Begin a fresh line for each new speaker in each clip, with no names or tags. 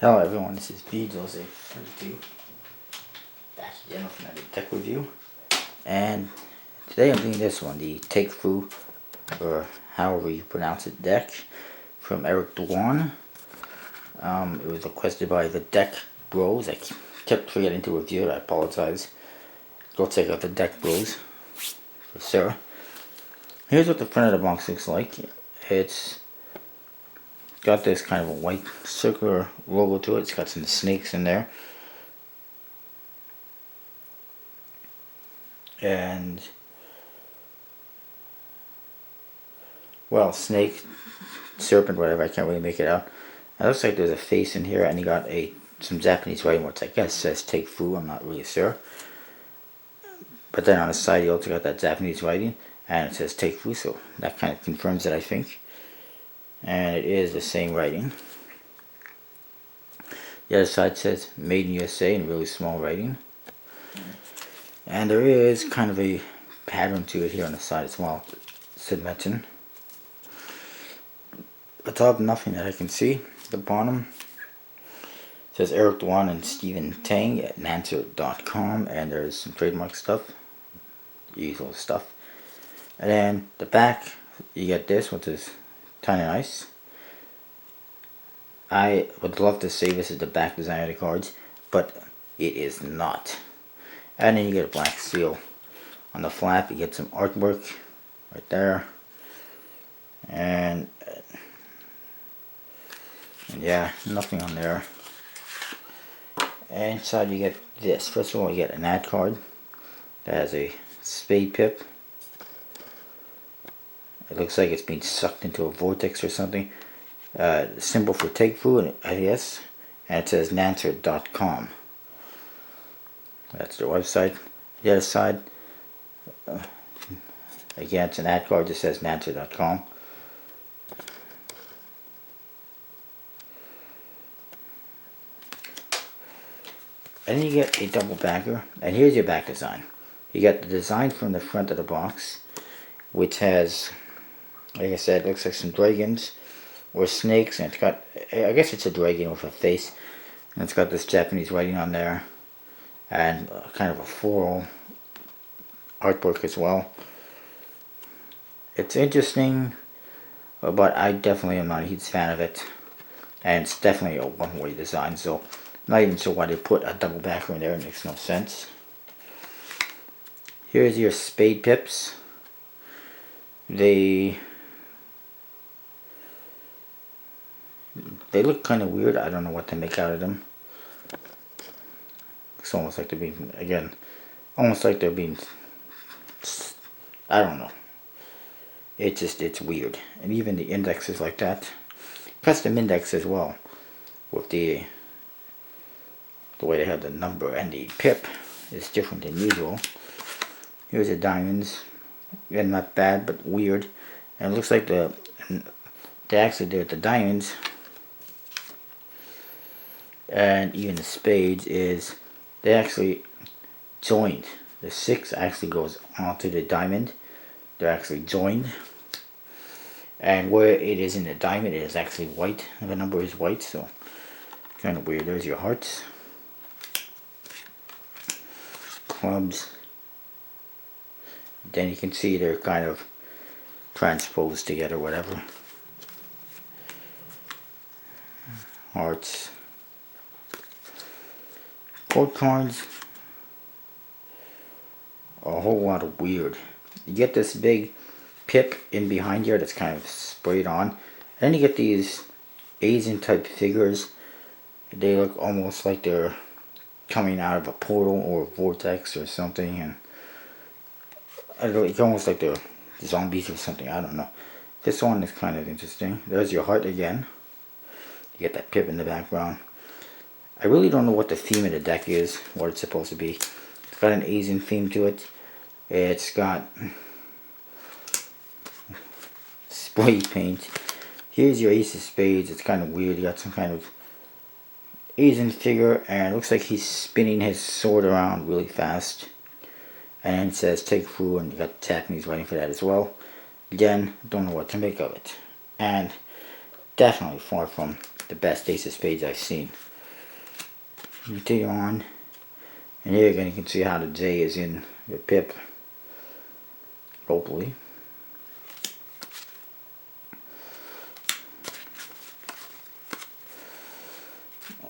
Hello everyone, this is B32 back again with another tech review, and today I'm doing this one, the Takefu, or however you pronounce it, deck from Eric Dwan. It was requested by the Deck Bros. I kept forgetting to review it, I apologize. Go check out the Deck Bros for sure. Here's what the front of the box looks like. It's got this kind of a white circular logo to it. It's got some snakes in there. And, well, snake, serpent, whatever, I can't really make it out. It looks like there's a face in here, and you got some Japanese writing, which I guess says Takefu, I'm not really sure. But then on the side you also got that Japanese writing, and it says Takefu, so that kind of confirms it, I think. And it is the same writing. The other side says Made in USA in really small writing. And there is kind of a pattern to it here on the side as well, should mention. The top, nothing that I can see. The bottom says Eric Dwan and Stephen Tang at Nancer.com, and there's some trademark stuff, the usual stuff. And then the back, you get this, which is kind of nice. I would love to say this is the back design of the cards, but it is not. And then you get a black seal. On the flap you get some artwork right there. And yeah, nothing on there. And inside you get this. First of all, you get an ad card that has a spade pip. It looks like it's being sucked into a vortex or something. The symbol for Takefu, I guess, and it says Nancer.com. That's their website. The other side, again, it's an ad card that says Nancer.com. And then you get a double backer, and here's your back design. You got the design from the front of the box, which has, like I said, looks like some dragons or snakes, and it's got, I guess it's a dragon with a face, and it's got this Japanese writing on there, and kind of a floral artwork as well. It's interesting, but I definitely am not a huge fan of it, and it's definitely a one-way design, so I'm not even sure why they put a double backer in there. It makes no sense. Here's your spade pips. They look kind of weird. I don't know what to make out of them. It's almost like they're being, again, almost like they're being, I don't know. It's weird. And even the index is like that. Custom index as well, with the way they have the number, and the pip is different than usual. Here's the diamonds. Again, not bad, but weird. And it looks like they actually did the diamonds, and even the spades is, they actually joined. The 6 actually goes onto the diamond. They're actually joined. And where it is in the diamond, it is actually white. The number is white, so kind of weird. There's your hearts. Clubs. Then you can see they're kind of transposed together, whatever. Hearts. Court cards. A whole lot of weird. You get this big pip in behind here that's kind of sprayed on. And then you get these Asian type figures. They look almost like they're coming out of a portal or a vortex or something, and I don't know, it's almost like they're zombies or something, I don't know. This one is kind of interesting. There's your heart again. You get that pip in the background. I really don't know what the theme of the deck is, what it's supposed to be. It's got an Asian theme to it. It's got spray paint. Here's your ace of spades. It's kind of weird. You got some kind of Asian figure, and it looks like he's spinning his sword around really fast. And it says Takefu, and you got Japanese writing for that as well. Again, don't know what to make of it. And definitely far from the best ace of spades I've seen. You take it on, and here again you can see how the J is in the pip, hopefully.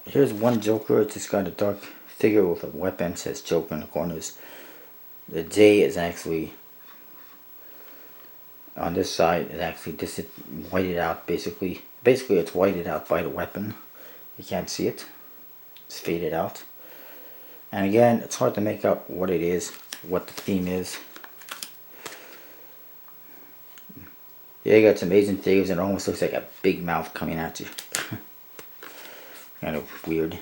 Here's one joker. It's just got a dark figure with a weapon, says joker in the corners. The J is actually on this side. It actually just whited out basically. Basically it's whited out by the weapon. You can't see it. It's faded out. And again, it's hard to make out what it is, what the theme is. Yeah, you got some amazing figures and it almost looks like a big mouth coming at you. Kind of weird.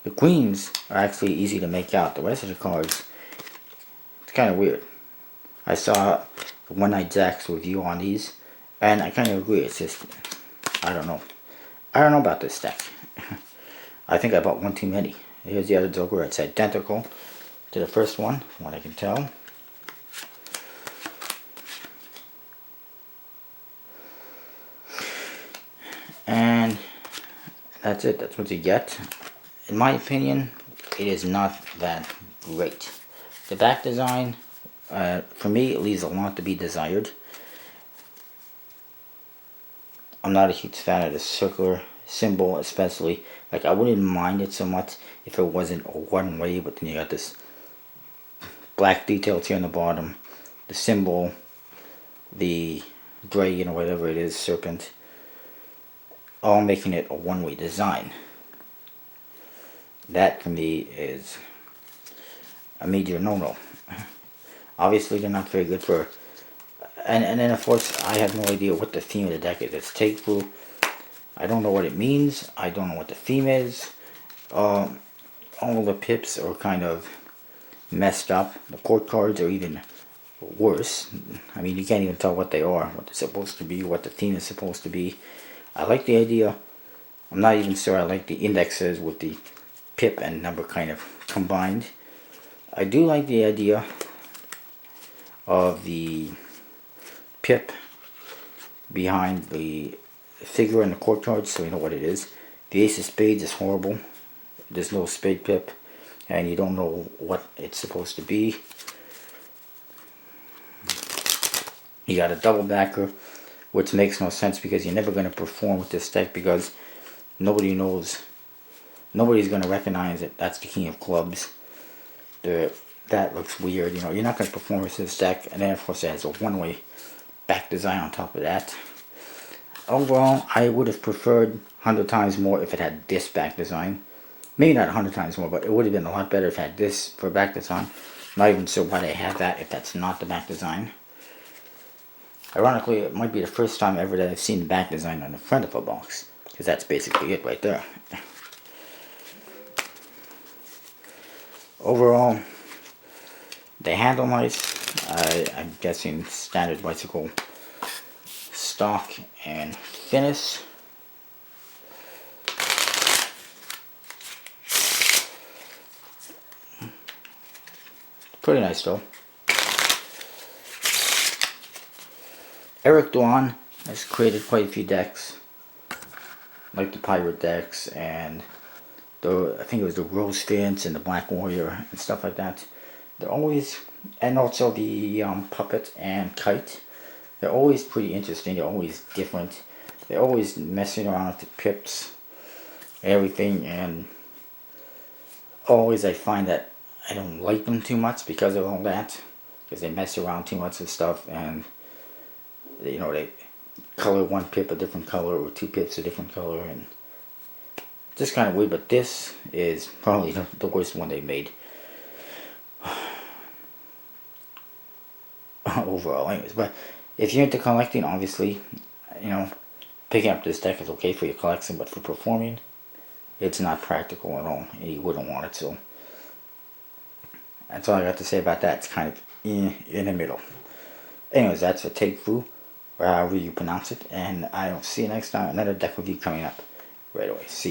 The queens are actually easy to make out. The rest of the cards, it's kind of weird. I saw the One Night Jack's review on these, and I kind of agree. It's just, I don't know. I don't know about this deck. I think I bought one too many. Here's the other joker. It's identical to the first one, from what I can tell. And that's it. That's what you get. In my opinion, it is not that great. The back design, for me, it leaves a lot to be desired. I'm not a huge fan of the circular symbol, especially. Like, I wouldn't mind it so much if it wasn't a one way, but then you got this black details here on the bottom, the symbol, the dragon or whatever it is, serpent, all making it a one-way design. That, for me, is a major no-no. Obviously, they're not very good for... And then, of course, I have no idea what the theme of the deck is. It's Takefu. I don't know what it means. I don't know what the theme is. All the pips are kind of messed up. The court cards are even worse. I mean, you can't even tell what they are, what they're supposed to be, what the theme is supposed to be. I like the idea. I'm not even sure I like the indexes with the pip and number kind of combined. I do like the idea of the pip behind the figure and the court cards, so you know what it is. The ace of spades is horrible. There's no spade pip, and you don't know what it's supposed to be. You got a double backer, which makes no sense because you're never going to perform with this deck because nobody knows. Nobody's going to recognize it. That's the king of clubs. That looks weird. You know, you're not going to perform with this deck. And then, of course, it has a one-way back design on top of that. Overall, I would have preferred 100 times more if it had this back design. Maybe not 100 times more, but it would have been a lot better if it had this for back design. Not even sure why they have that if that's not the back design. Ironically, it might be the first time ever that I've seen the back design on the front of a box. Because that's basically it right there. Overall, they handle nice. I'm guessing standard bicycle stock and finish. Pretty nice though. Eric Dwan has created quite a few decks, like the pirate decks and I think it was the Rose Fence and the Black Warrior and stuff like that. They're always, and also the Puppet and Kite. They're always pretty interesting. They're always different. They're always messing around with the pips, everything, and always I find that I don't like them too much because of all that. Because they mess around too much with stuff, and you know, they color one pip a different color or two pips a different color, and just kind of weird. But this is probably the worst one they made overall. Anyways, but if you're into collecting, obviously, you know, picking up this deck is okay for your collection, but for performing, it's not practical at all, and you wouldn't want it. So that's all I got to say about that. It's kind of in the middle. Anyways, that's for Takefu, or however you pronounce it, and I'll see you next time. Another deck review coming up right away. See you.